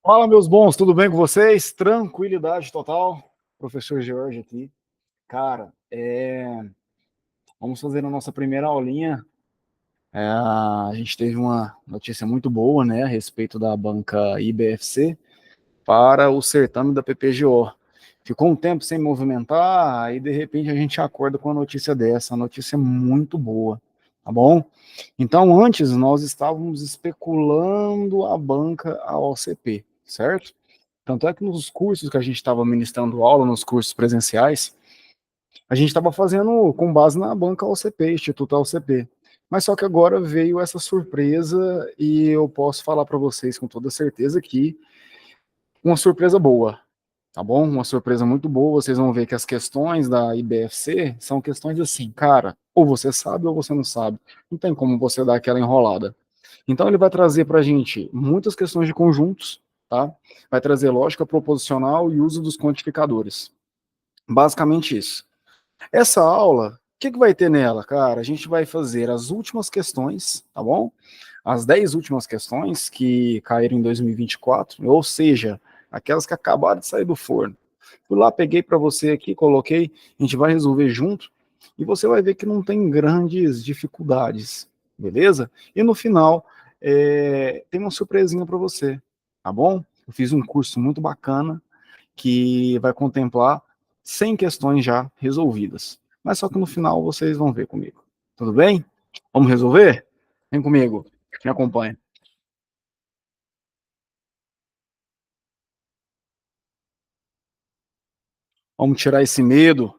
Fala, meus bons, tudo bem com vocês? Tranquilidade total. Professor George aqui. Cara, vamos fazer a nossa primeira aulinha. A gente teve uma notícia muito boa, né, a respeito da banca IBFC para o certame da PPGO. Ficou um tempo sem movimentar, aí de repente a gente acorda com a notícia dessa. A notícia é muito boa, tá bom? Então, antes nós estávamos especulando a banca a OCP, certo? Tanto é que nos cursos que a gente estava ministrando aula, nos cursos presenciais, a gente estava fazendo com base na banca OCP, Instituto OCP. Mas só que agora veio essa surpresa e eu posso falar para vocês com toda certeza que uma surpresa boa, tá bom? Uma surpresa muito boa. Vocês vão ver que as questões da IBFC são questões assim, cara, ou você sabe ou você não sabe. Não tem como você dar aquela enrolada. Então ele vai trazer para a gente muitas questões de conjuntos, tá? Vai trazer lógica proposicional e uso dos quantificadores. Basicamente isso. Essa aula, o que vai ter nela, cara? A gente vai fazer as últimas questões, tá bom? As 10 últimas questões que caíram em 2024, ou seja, aquelas que acabaram de sair do forno. Fui lá, peguei para você aqui, coloquei, a gente vai resolver junto e você vai ver que não tem grandes dificuldades, beleza? E no final, tem uma surpresinha para você, tá bom? Eu fiz um curso muito bacana que vai contemplar 100 questões já resolvidas. Mas só que no final vocês vão ver comigo. Tudo bem? Vamos resolver? Vem comigo, me acompanha. Vamos tirar esse medo.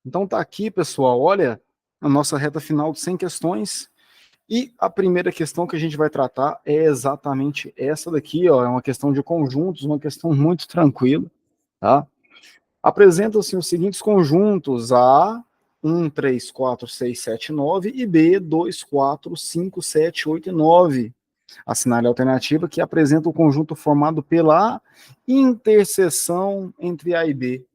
Então tá aqui, pessoal, olha a nossa reta final de 100 questões. E a primeira questão que a gente vai tratar é exatamente essa daqui, ó, é uma questão de conjuntos, uma questão muito tranquila, tá? Apresentam-se os seguintes conjuntos: A, 1, 3, 4, 6, 7, 9 e B, 2, 4, 5, 7, 8 e 9. Assinale a alternativa que apresenta o conjunto formado pela interseção entre A e B.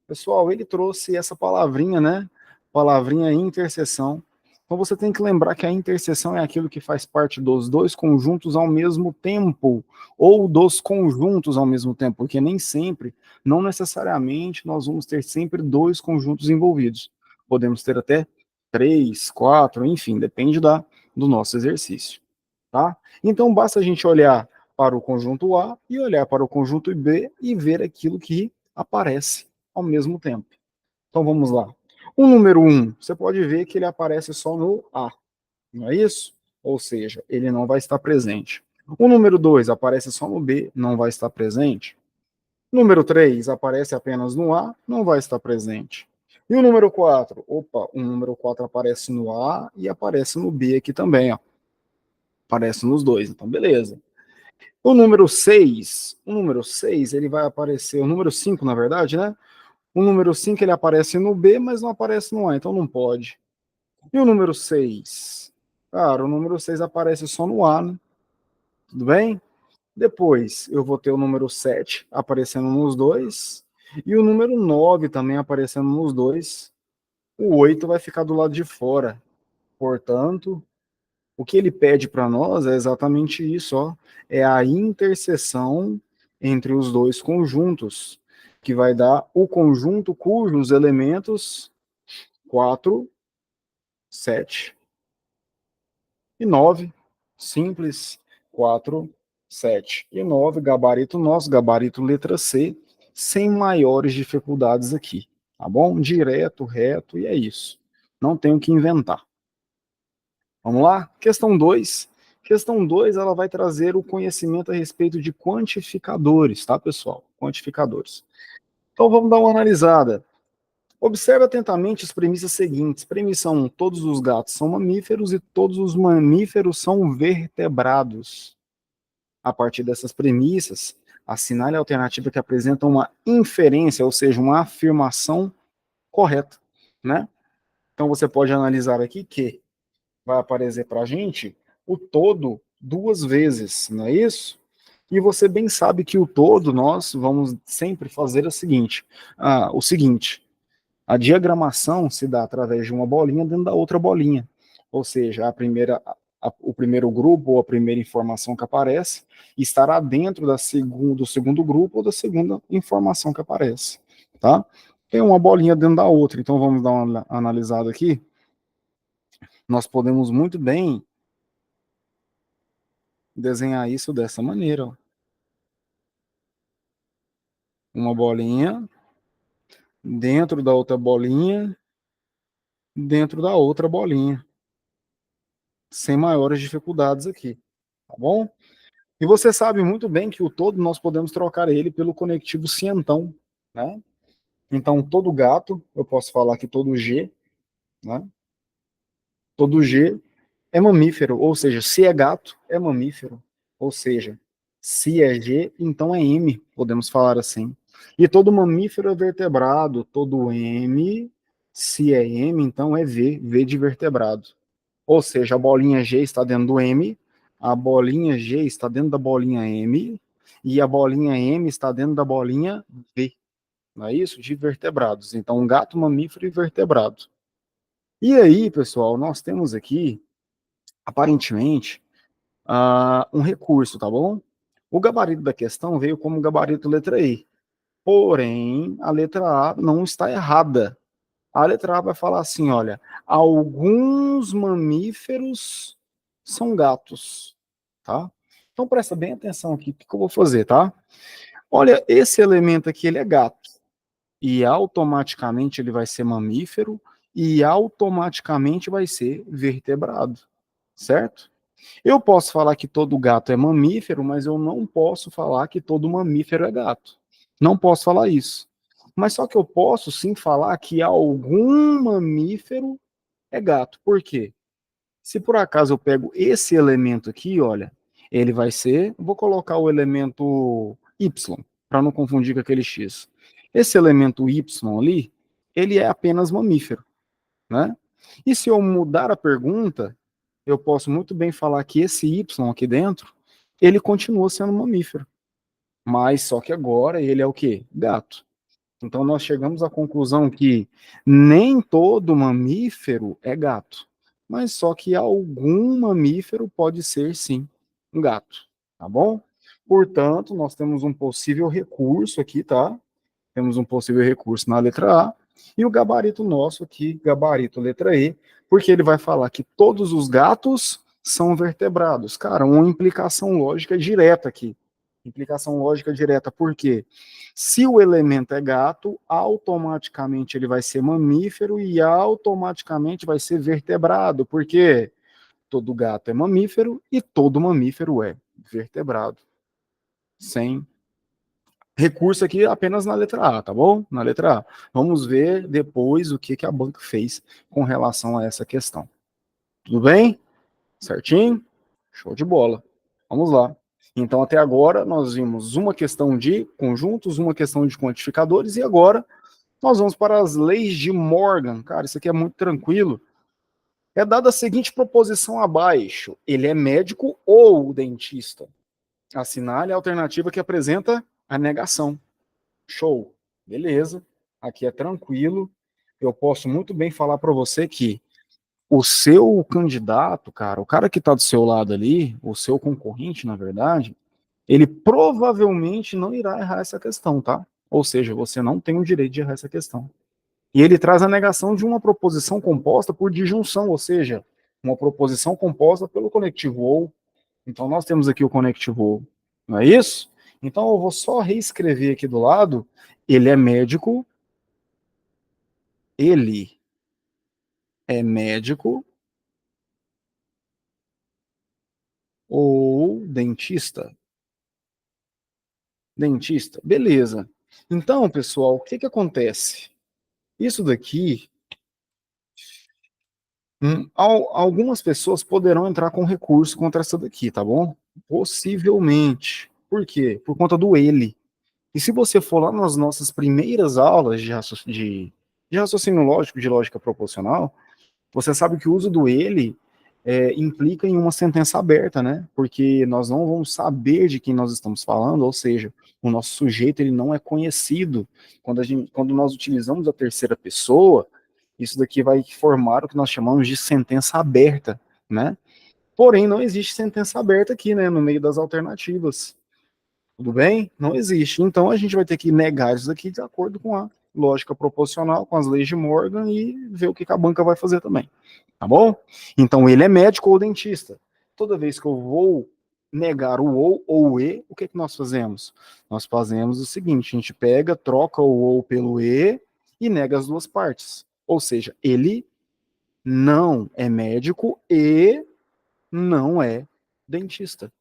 Pessoal, ele trouxe essa palavrinha, né? Palavrinha interseção. Então você tem que lembrar que a interseção é aquilo que faz parte dos dois conjuntos ao mesmo tempo, ou dos conjuntos ao mesmo tempo, porque nem sempre, não necessariamente, nós vamos ter sempre dois conjuntos envolvidos. Podemos ter até três, quatro, enfim, depende do nosso exercício, tá? Então basta a gente olhar para o conjunto A e olhar para o conjunto B e ver aquilo que aparece ao mesmo tempo. Então vamos lá. O número 1, você pode ver que ele aparece só no A, não é isso? Ou seja, ele não vai estar presente. O número 2 aparece só no B, não vai estar presente. O número 3 aparece apenas no A, não vai estar presente. E o número 4? Opa, o número 4 aparece no A e aparece no B aqui também, ó. Aparece nos dois, então beleza. O número 6, ele vai aparecer, o número 5, na verdade, né? O número 5 ele aparece no B, mas não aparece no A, então não pode. E o número 6? Cara, o número 6 aparece só no A, né? Tudo bem? Depois eu vou ter o número 7 aparecendo nos dois. E o número 9 também aparecendo nos dois. O 8 vai ficar do lado de fora. Portanto, o que ele pede para nós é exatamente isso, ó. É a interseção entre os dois conjuntos, que vai dar o conjunto cujos elementos 4, 7 e 9. Simples. 4, 7 e 9. Gabarito nosso, gabarito letra C, sem maiores dificuldades aqui. Tá bom? Direto, reto, e é isso. Não tenho que inventar. Vamos lá? Questão 2. Questão 2, ela vai trazer o conhecimento a respeito de quantificadores, tá, pessoal? Quantificadores. Então vamos dar uma analisada. Observe atentamente as premissas seguintes. Premissa 1, todos os gatos são mamíferos e todos os mamíferos são vertebrados. A partir dessas premissas, assinale a alternativa que apresenta uma inferência, ou seja, uma afirmação correta, né? Então você pode analisar aqui que vai aparecer para a gente o todo duas vezes, não é isso? E você bem sabe que o todo nós vamos sempre fazer o seguinte, a diagramação se dá através de uma bolinha dentro da outra bolinha. Ou seja, o primeiro grupo ou a primeira informação que aparece estará dentro do segundo grupo ou da segunda informação que aparece, tá? Tem uma bolinha dentro da outra, então vamos dar uma analisada aqui. Nós podemos muito bem desenhar isso dessa maneira, ó. Uma bolinha dentro da outra bolinha, dentro da outra bolinha, sem maiores dificuldades aqui, tá bom? E você sabe muito bem que o todo nós podemos trocar ele pelo conectivo cientão, né? Então, todo gato, eu posso falar que todo G, né? Todo G é mamífero, ou seja, se é gato, é mamífero. Ou seja, se é G, então é M, podemos falar assim. E todo mamífero é vertebrado, todo M, se é M, então é V, V de vertebrado. Ou seja, a bolinha G está dentro do M, a bolinha G está dentro da bolinha M, e a bolinha M está dentro da bolinha V. Não é isso? De vertebrados. Então, um gato, mamífero e vertebrado. E aí, pessoal, nós temos aqui, aparentemente, um recurso, tá bom? O gabarito da questão veio como gabarito letra E. Porém, a letra A não está errada. A letra A vai falar assim, olha, alguns mamíferos são gatos, tá? Então presta bem atenção aqui, o que eu vou fazer, tá? Olha, esse elemento aqui, ele é gato. E automaticamente ele vai ser mamífero e automaticamente vai ser vertebrado, certo? Eu posso falar que todo gato é mamífero, mas eu não posso falar que todo mamífero é gato. Não posso falar isso. Mas só que eu posso sim falar que algum mamífero é gato. Por quê? Se por acaso eu pego esse elemento aqui, olha, ele vai ser, vou colocar o elemento Y, para não confundir com aquele X. Esse elemento Y ali, ele é apenas mamífero, né? E se eu mudar a pergunta, eu posso muito bem falar que esse Y aqui dentro, ele continua sendo mamífero. Mas só que agora ele é o quê? Gato. Então nós chegamos à conclusão que nem todo mamífero é gato, mas só que algum mamífero pode ser sim um gato, tá bom? Portanto, nós temos um possível recurso aqui, tá? Temos um possível recurso na letra A, e o gabarito nosso aqui, gabarito letra E, porque ele vai falar que todos os gatos são vertebrados. Cara, uma implicação lógica direta aqui. Implicação lógica direta, porque se o elemento é gato, automaticamente ele vai ser mamífero e automaticamente vai ser vertebrado, porque todo gato é mamífero e todo mamífero é vertebrado. Sem recurso aqui apenas na letra A, tá bom? Na letra A. Vamos ver depois o que a banca fez com relação a essa questão. Tudo bem? Certinho? Show de bola. Vamos lá. Então, até agora, nós vimos uma questão de conjuntos, uma questão de quantificadores, e agora nós vamos para as leis de Morgan. Cara, isso aqui é muito tranquilo. É dada a seguinte proposição abaixo: ele é médico ou dentista? Assinale a alternativa que apresenta a negação. Show. Beleza. Aqui é tranquilo. Eu posso muito bem falar para você que o seu candidato, cara, o cara que está do seu lado ali, o seu concorrente, na verdade, ele provavelmente não irá errar essa questão, tá? Ou seja, você não tem o direito de errar essa questão. E ele traz a negação de uma proposição composta por disjunção, ou seja, uma proposição composta pelo conectivo ou. Então nós temos aqui o conectivo ou, não é isso? Então eu vou só reescrever aqui do lado, ele é médico, ele é médico ou dentista? Dentista, beleza. Então, pessoal, o que que acontece? Isso daqui, algumas pessoas poderão entrar com recurso contra essa daqui, tá bom? Possivelmente. Por quê? Por conta do ele. E se você for lá nas nossas primeiras aulas de raciocínio lógico, de lógica proposicional, você sabe que o uso do ele implica em uma sentença aberta, né? Porque nós não vamos saber de quem nós estamos falando, ou seja, o nosso sujeito ele não é conhecido. Quando nós utilizamos a terceira pessoa, isso daqui vai formar o que nós chamamos de sentença aberta, né? Porém, não existe sentença aberta aqui, né, no meio das alternativas. Tudo bem? Não existe. Então, a gente vai ter que negar isso aqui de acordo com a lógica proposicional, com as leis de Morgan e ver o que a banca vai fazer também. Tá bom? Então, ele é médico ou dentista. Toda vez que eu vou negar o ou o e, o que, que nós fazemos? Nós fazemos o seguinte: a gente pega, troca o ou pelo e e nega as duas partes. Ou seja, ele não é médico e não é dentista.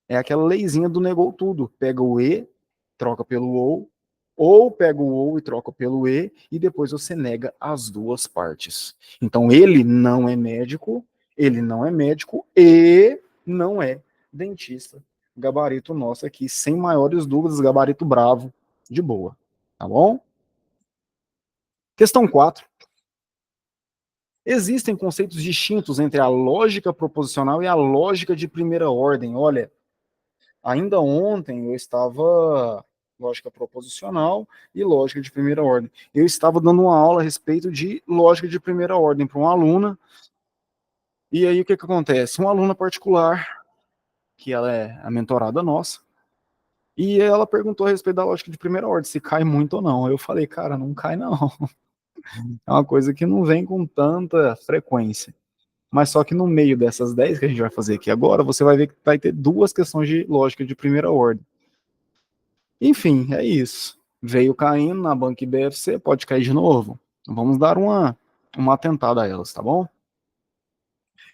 É aquela leizinha do negou tudo. Pega o e, troca pelo ou pega o ou e troca pelo e, e depois você nega as duas partes. Então, ele não é médico e não é dentista. Gabarito nosso aqui, sem maiores dúvidas, gabarito bravo, de boa. Tá bom? Questão 4. Existem conceitos distintos entre a lógica proposicional e a lógica de primeira ordem. Olha, ainda ontem eu estava lógica proposicional e lógica de primeira ordem. Eu estava dando uma aula a respeito de lógica de primeira ordem para uma aluna. E aí o que acontece? Uma aluna particular, que ela é a mentorada nossa, e ela perguntou a respeito da lógica de primeira ordem, se cai muito ou não. Eu falei, cara, não cai não. É uma coisa que não vem com tanta frequência. Mas só que no meio dessas 10 que a gente vai fazer aqui agora, você vai ver que vai ter duas questões de lógica de primeira ordem. Enfim, é isso. Veio caindo na banca IBFC, pode cair de novo. Vamos dar uma atentada a elas, tá bom?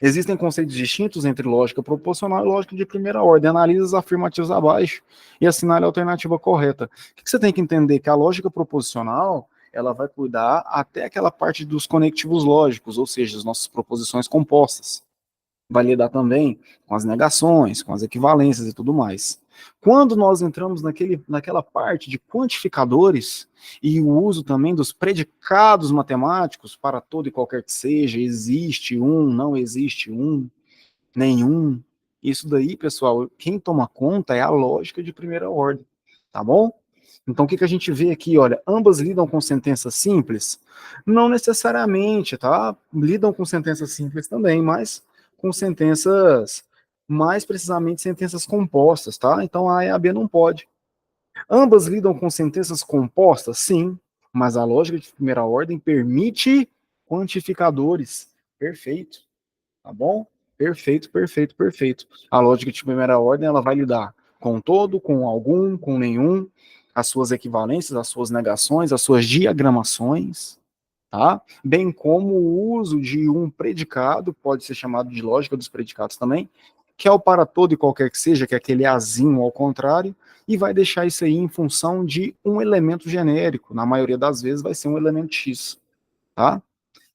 Existem conceitos distintos entre lógica proposicional e lógica de primeira ordem. Analise as afirmativas abaixo e assinale a alternativa correta. O que você tem que entender? Que a lógica proposicional ela vai cuidar até aquela parte dos conectivos lógicos, ou seja, as nossas proposições compostas. Vai lidar também com as negações, com as equivalências e tudo mais. Quando nós entramos naquela parte de quantificadores e o uso também dos predicados matemáticos para todo e qualquer que seja, existe um, não existe um, nenhum, isso daí, pessoal, quem toma conta é a lógica de primeira ordem, tá bom? Então, o que a gente vê aqui? Olha, ambas lidam com sentenças simples? Não necessariamente, tá? Lidam com sentenças simples também, mas com sentenças, mais precisamente, sentenças compostas, tá? Então, a e a B não pode. Ambas lidam com sentenças compostas? Sim, mas a lógica de primeira ordem permite quantificadores. Perfeito, tá bom? Perfeito, perfeito, perfeito. A lógica de primeira ordem, ela vai lidar com todo, com algum, com nenhum, as suas equivalências, as suas negações, as suas diagramações, tá? Bem como o uso de um predicado, pode ser chamado de lógica dos predicados também, que é o para todo e qualquer que seja, que é aquele azinho ao contrário, e vai deixar isso aí em função de um elemento genérico. Na maioria das vezes vai ser um elemento X, tá?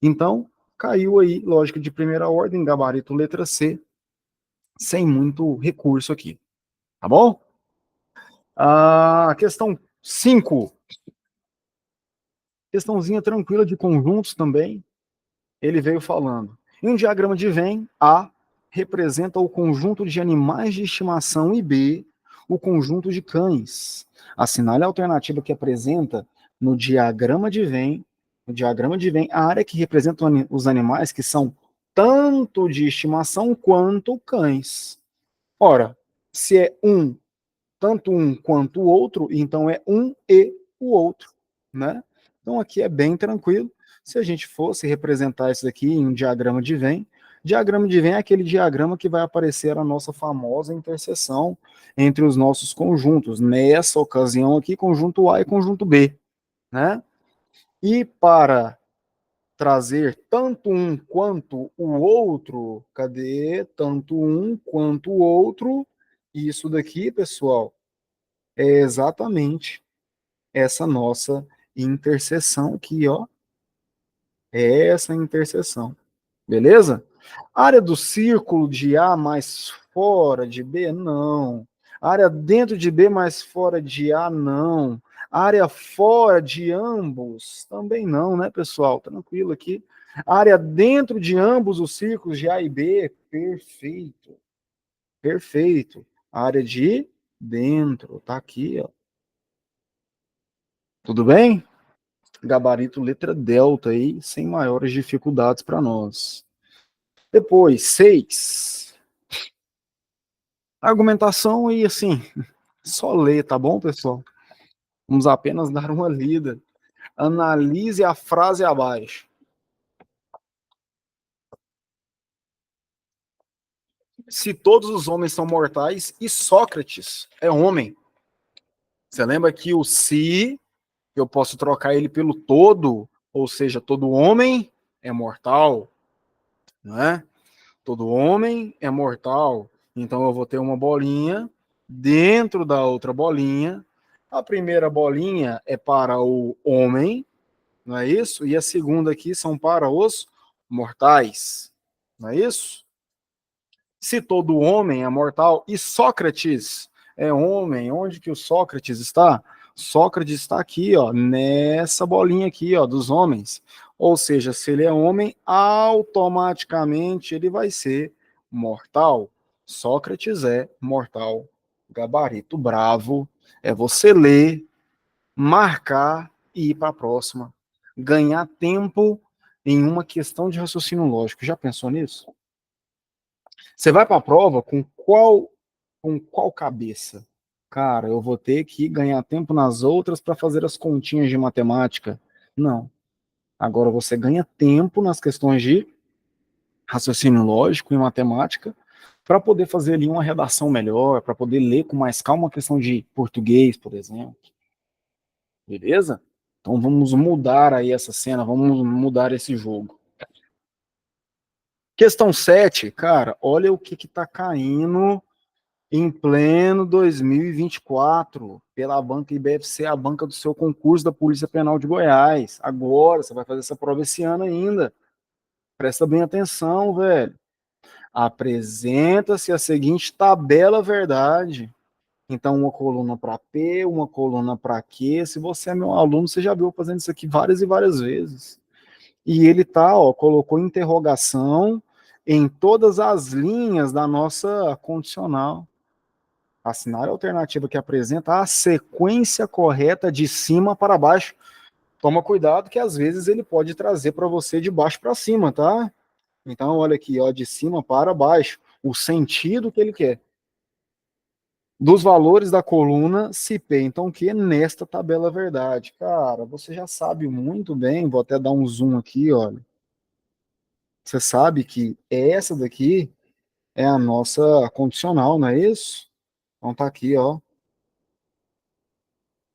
Então, caiu aí lógica de primeira ordem, gabarito letra C, sem muito recurso aqui, tá bom? A questão 5, questãozinha tranquila de conjuntos também, ele veio falando. Em um diagrama de Venn, A representa o conjunto de animais de estimação e B, o conjunto de cães. Assinale a alternativa que apresenta no diagrama de Venn, a área que representa os animais que são tanto de estimação quanto cães. Ora, se é tanto um quanto o outro, então é um e o outro, né? Então aqui é bem tranquilo. Se a gente fosse representar isso aqui em um diagrama de Venn é aquele diagrama que vai aparecer a nossa famosa interseção entre os nossos conjuntos. Nessa ocasião aqui, conjunto A e conjunto B, né? E para trazer tanto um quanto o outro, cadê? Tanto um quanto o outro, isso daqui, pessoal, é exatamente essa nossa interseção aqui, ó. É essa interseção. Beleza? Área do círculo de A mais fora de B? Não. Área dentro de B mais fora de A? Não. Área fora de ambos? Também não, né, pessoal? Tranquilo aqui. Área dentro de ambos os círculos de A e B? Perfeito. Perfeito. Área de dentro, tá aqui, ó. Tudo bem? Gabarito letra delta aí, sem maiores dificuldades para nós. Depois, 6. Argumentação e assim, só ler, tá bom, pessoal? Vamos apenas dar uma lida. Analise a frase abaixo. Se todos os homens são mortais e Sócrates é homem. Você lembra que o se, eu posso trocar ele pelo todo, ou seja, todo homem é mortal, não é? Todo homem é mortal. Então eu vou ter uma bolinha dentro da outra bolinha. A primeira bolinha é para o homem, não é isso? E a segunda aqui são para os mortais, não é isso? Se todo homem é mortal e Sócrates é homem, onde que o Sócrates está? Sócrates está aqui, ó, nessa bolinha aqui, ó, dos homens. Ou seja, se ele é homem, automaticamente ele vai ser mortal. Sócrates é mortal. Gabarito bravo é você ler, marcar e ir para a próxima. Ganhar tempo em uma questão de raciocínio lógico. Já pensou nisso? Você vai para a prova com qual cabeça? Cara, eu vou ter que ganhar tempo nas outras para fazer as continhas de matemática. Não. Agora você ganha tempo nas questões de raciocínio lógico e matemática para poder fazer ali uma redação melhor, para poder ler com mais calma uma questão de português, por exemplo. Beleza? Então vamos mudar aí essa cena, vamos mudar esse jogo. Questão 7, cara, olha o que está caindo em pleno 2024, pela banca IBFC, a banca do seu concurso da Polícia Penal de Goiás. Agora, você vai fazer essa prova esse ano ainda. Presta bem atenção, velho. Apresenta-se a seguinte tabela verdade. Então, uma coluna para P, uma coluna para Q. Se você é meu aluno, você já viu fazendo isso aqui várias e várias vezes. E ele tá, ó, colocou interrogação em todas as linhas da nossa condicional. Assinar a alternativa que apresenta a sequência correta de cima para baixo. Toma cuidado que às vezes ele pode trazer para você de baixo para cima, tá? Então, olha aqui, ó, de cima para baixo, o sentido que ele quer. Dos valores da coluna, se P, então que nesta tabela verdade. Cara, você já sabe muito bem, vou até dar um zoom aqui, olha. Você sabe que essa daqui é a nossa condicional, não é isso? Então tá aqui, ó,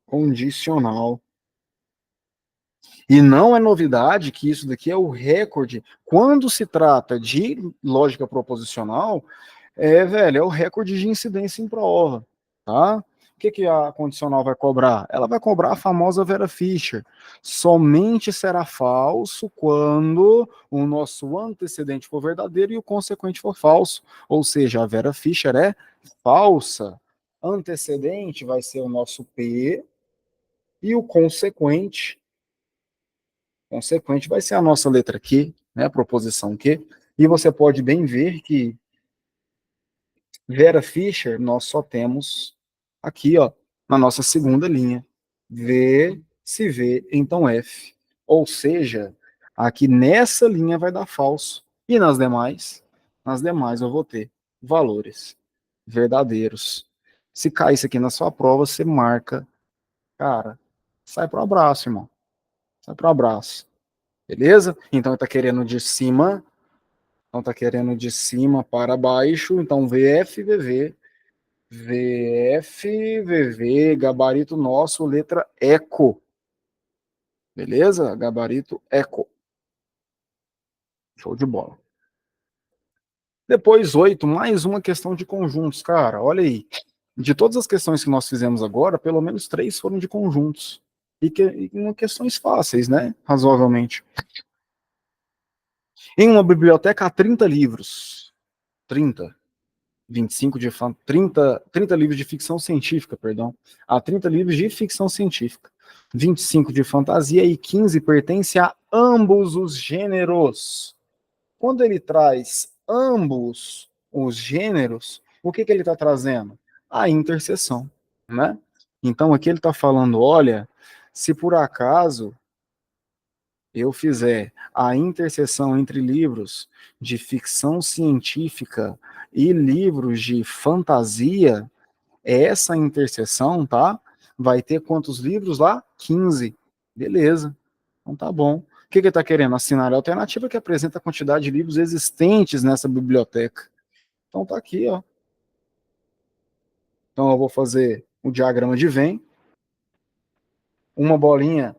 condicional. E não é novidade que isso daqui é o recorde. Quando se trata de lógica proposicional, velho, é o recorde de incidência em prova, tá? O que, que a condicional vai cobrar? Ela vai cobrar a famosa Vera Fischer. Somente será falso quando o nosso antecedente for verdadeiro e o consequente for falso. Ou seja, a Vera Fischer é falsa. Antecedente vai ser o nosso P e o consequente vai ser a nossa letra Q, né, a proposição Q, e você pode bem ver que Vera Fischer nós só temos aqui, ó, na nossa segunda linha. V, se V, então F. Ou seja, aqui nessa linha vai dar falso. E nas demais? Nas demais eu vou ter valores verdadeiros. Se cair isso aqui na sua prova, você marca, cara, sai pro abraço, irmão. Sai pro abraço. Beleza? Então está querendo de cima, então está querendo de cima para baixo, então VF, VV, VF, VV, gabarito nosso, letra ECO. Beleza? Gabarito ECO. Show de bola. Depois, 8, mais uma questão de conjuntos, cara. Olha aí. De todas as questões que nós fizemos agora, pelo menos 3 foram de conjuntos. E questões fáceis, né? Razoavelmente. Em uma biblioteca há 30 livros. 30. 25 de 30 livros de ficção científica, perdão. Há 30 livros de ficção científica. 25 de fantasia e 15 pertence a ambos os gêneros. Quando ele traz ambos os gêneros, o que ele está trazendo? A interseção, né? Então aqui ele está falando, olha, se por acaso eu fizer a interseção entre livros de ficção científica e livros de fantasia, essa interseção, tá? Vai ter quantos livros lá? 15. Beleza. Então tá bom. O que ele está querendo? Assinar a alternativa que apresenta a quantidade de livros existentes nessa biblioteca. Então tá aqui, ó. Então eu vou fazer o diagrama de Venn, uma bolinha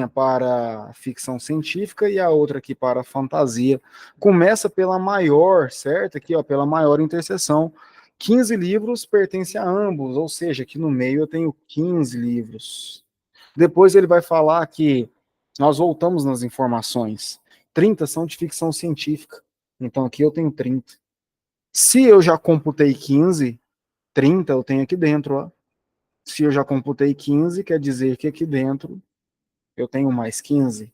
para ficção científica e a outra aqui para fantasia. Começa pela maior, certo? Aqui, ó, pela maior interseção. 15 livros pertencem a ambos, ou seja, aqui no meio eu tenho 15 livros. Depois ele vai falar que nós voltamos nas informações. 30 são de ficção científica. Então aqui eu tenho 30. Se eu já computei 15, 30 eu tenho aqui dentro, ó. Se eu já computei 15, quer dizer que aqui dentro eu tenho mais 15,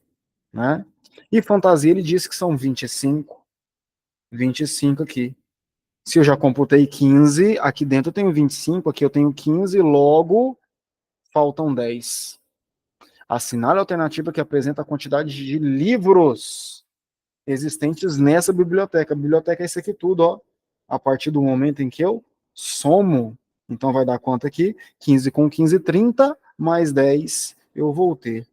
né? E fantasia ele disse que são 25. 25 aqui. Se eu já computei 15, aqui dentro eu tenho 25, aqui eu tenho 15, logo faltam 10. Assinale a alternativa que apresenta a quantidade de livros existentes nessa biblioteca. A biblioteca é isso aqui tudo, ó. A partir do momento em que eu somo, então vai dar quanto aqui? 15 com 15, 30, mais 10, eu vou ter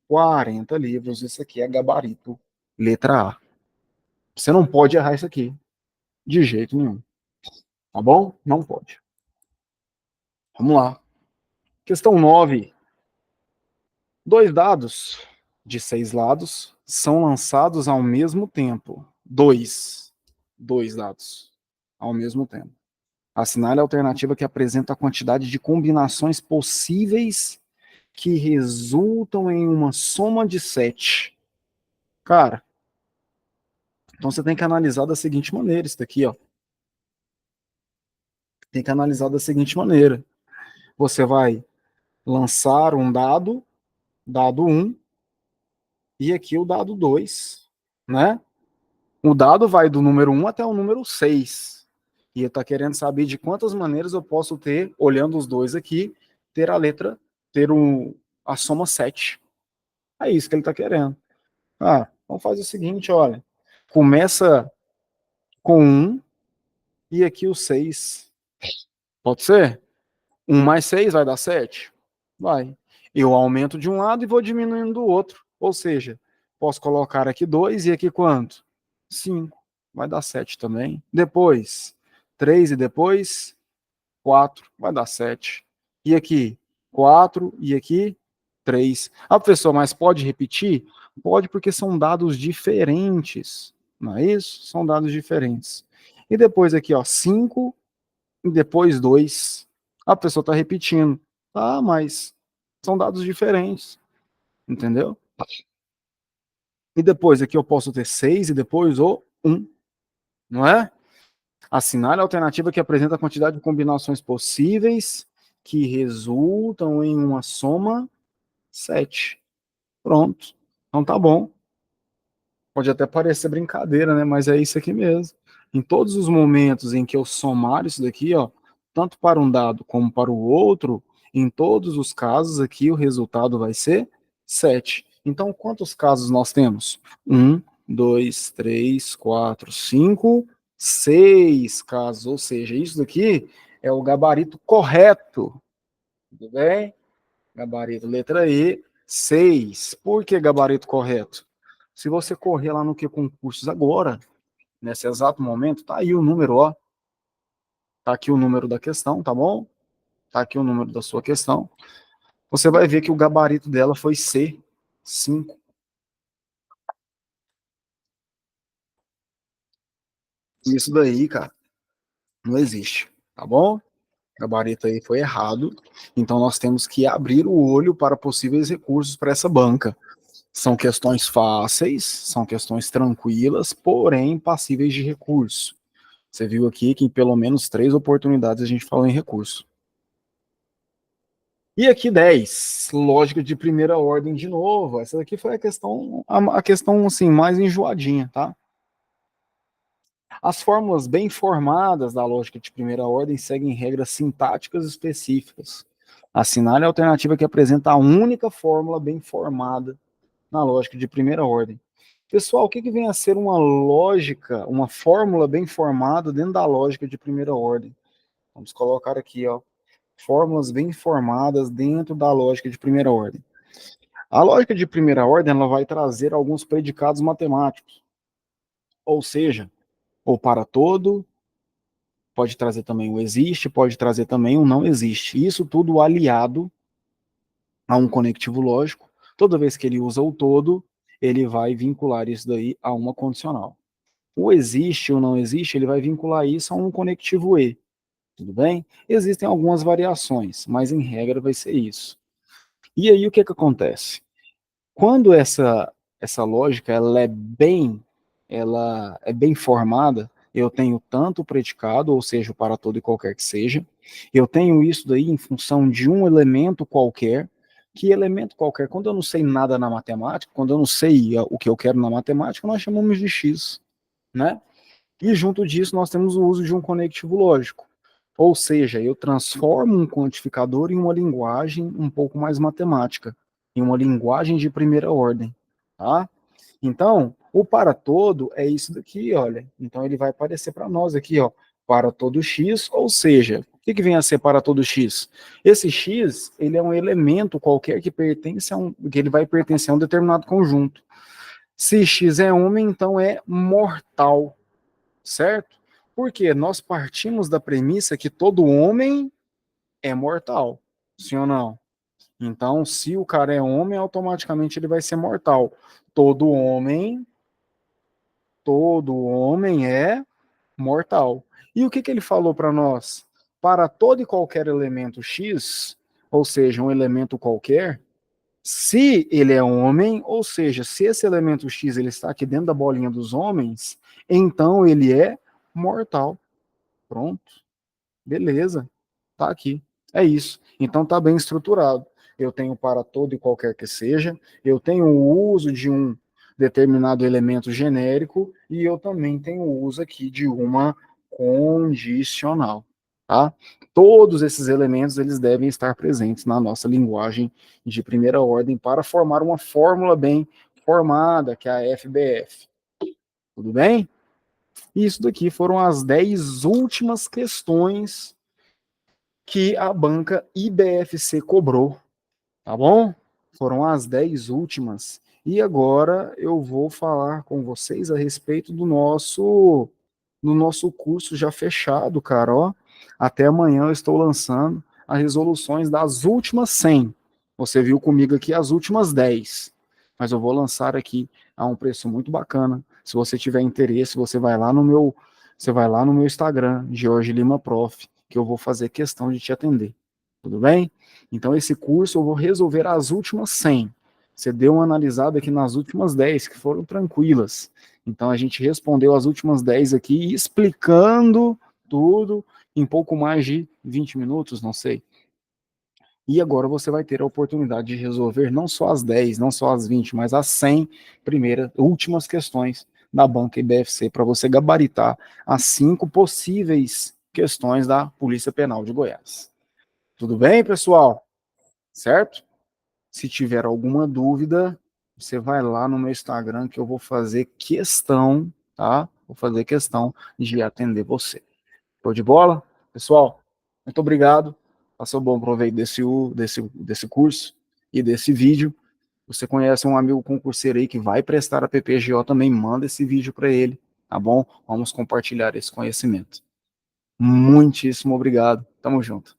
40 livros. Isso aqui é gabarito. Letra A. Você não pode errar isso aqui. De jeito nenhum. Tá bom? Não pode. Vamos lá. Questão 9. Dois dados de 6 lados são lançados ao mesmo tempo. Dois dados ao mesmo tempo. Assinale a alternativa que apresenta a quantidade de combinações possíveis que resultam em uma soma de 7. Cara, então você tem que analisar da seguinte maneira isso daqui, ó. Tem que analisar da seguinte maneira. Você vai lançar um dado 1, e aqui o dado 2, né? O dado vai do número 1 até o número 6. E ele está querendo saber de quantas maneiras eu posso ter, olhando os dois aqui, ter a letra, a soma 7. É isso que ele está querendo. Então faz o seguinte, olha. Começa com 1 e aqui o 6. Pode ser? 1 mais 6 vai dar 7? Vai. Eu aumento de um lado e vou diminuindo do outro. Ou seja, posso colocar aqui 2 e aqui quanto? 5. Vai dar 7 também. Depois, 3 e depois 4. Vai dar 7. E aqui, 4 e aqui 3. Professor, mas pode repetir? Pode, porque são dados diferentes. Não é isso? São dados diferentes. E depois aqui, ó, 5 e depois 2. A pessoa está repetindo. Mas são dados diferentes. Entendeu? E depois aqui eu posso ter 6 e depois o 1. Não é? Assinale a alternativa que apresenta a quantidade de combinações possíveis que resultam em uma soma 7. Pronto. Então tá bom. Pode até parecer brincadeira, né? Mas é isso aqui mesmo. Em todos os momentos em que eu somar isso daqui, ó, tanto para um dado como para o outro, em todos os casos aqui o resultado vai ser 7. Então, quantos casos nós temos? 1, 2, 3, 4, 5, 6 casos. Ou seja, isso daqui é o gabarito correto. Tudo bem? Gabarito letra E, 6. Por que gabarito correto? Se você correr lá no que concursos agora, nesse exato momento, tá aí o número, ó. Tá aqui o número da questão, tá bom? Tá aqui o número da sua questão. Você vai ver que o gabarito dela foi C, 5. Isso daí, cara, não existe, tá bom? O gabarito aí foi errado. Então nós temos que abrir o olho para possíveis recursos para essa banca. São questões fáceis, são questões tranquilas, porém passíveis de recurso. Você viu aqui que em pelo menos 3 oportunidades a gente falou em recurso. E aqui 10, lógica de primeira ordem de novo. Essa daqui foi a questão assim, mais enjoadinha, tá? As fórmulas bem formadas da lógica de primeira ordem seguem regras sintáticas específicas. Assinale a alternativa que apresenta a única fórmula bem formada na lógica de primeira ordem. Pessoal, o que vem a ser uma lógica, uma fórmula bem formada dentro da lógica de primeira ordem? Vamos colocar aqui, ó, fórmulas bem formadas dentro da lógica de primeira ordem. A lógica de primeira ordem ela vai trazer alguns predicados matemáticos, ou seja, o para todo, pode trazer também o existe, pode trazer também o não existe. Isso tudo aliado a um conectivo lógico. Toda vez que ele usa o todo, ele vai vincular isso daí a uma condicional. O existe ou não existe, ele vai vincular isso a um conectivo e. Tudo bem? Existem algumas variações, mas em regra vai ser isso. E aí o que acontece? Quando essa lógica ela é bem formada, eu tenho tanto o predicado, ou seja, o para todo e qualquer que seja, eu tenho isso daí em função de um elemento qualquer, que elemento qualquer, quando eu não sei nada na matemática, quando eu não sei o que eu quero na matemática, nós chamamos de x, né? E junto disso nós temos o uso de um conectivo lógico. Ou seja, eu transformo um quantificador em uma linguagem um pouco mais matemática, em uma linguagem de primeira ordem, tá? Então, o para todo é isso daqui, olha. Então ele vai aparecer para nós aqui, ó, para todo x, ou seja, o que vem a ser para todo x? Esse x, ele é um elemento qualquer que pertence que ele vai pertencer a um determinado conjunto. Se x é homem, então é mortal, certo? Porque nós partimos da premissa que todo homem é mortal, sim ou não? Então, se o cara é homem, automaticamente ele vai ser mortal. Todo homem, todo homem é mortal. E o que ele falou para nós? Para todo e qualquer elemento X, ou seja, um elemento qualquer, se ele é homem, ou seja, se esse elemento X ele está aqui dentro da bolinha dos homens, então ele é mortal. Pronto. Beleza, tá aqui. É isso. Então tá bem estruturado. Eu tenho para todo e qualquer que seja, eu tenho o uso de um determinado elemento genérico e eu também tenho o uso aqui de uma condicional, tá? Todos esses elementos eles devem estar presentes na nossa linguagem de primeira ordem para formar uma fórmula bem formada, que é a FBF. Tudo bem? E isso daqui foram as 10 últimas questões que a banca IBFC cobrou, tá bom? Foram as 10 últimas. E agora eu vou falar com vocês a respeito do nosso curso já fechado, cara, ó. Até amanhã eu estou lançando as resoluções das últimas 100. Você viu comigo aqui as últimas 10. Mas eu vou lançar aqui a um preço muito bacana. Se você tiver interesse, você vai lá no meu Instagram, Jorge Lima Prof, que eu vou fazer questão de te atender. Tudo bem? Então esse curso eu vou resolver as últimas 100. Você deu uma analisada aqui nas últimas 10, que foram tranquilas. Então a gente respondeu as últimas 10 aqui, explicando tudo em pouco mais de 20 minutos, não sei. E agora você vai ter a oportunidade de resolver não só as 10, não só as 20, mas as 100 últimas questões da banca IBFC para você gabaritar as 5 possíveis questões da Polícia Penal de Goiás. Tudo bem, pessoal? Certo? Se tiver alguma dúvida, você vai lá no meu Instagram que eu vou fazer questão, tá? Vou fazer questão de atender você. Show de bola? Pessoal, muito obrigado. Passou bom proveito desse curso e desse vídeo. Você conhece um amigo concurseiro aí que vai prestar a PPGO também, manda esse vídeo para ele, tá bom? Vamos compartilhar esse conhecimento. Muitíssimo obrigado. Tamo junto.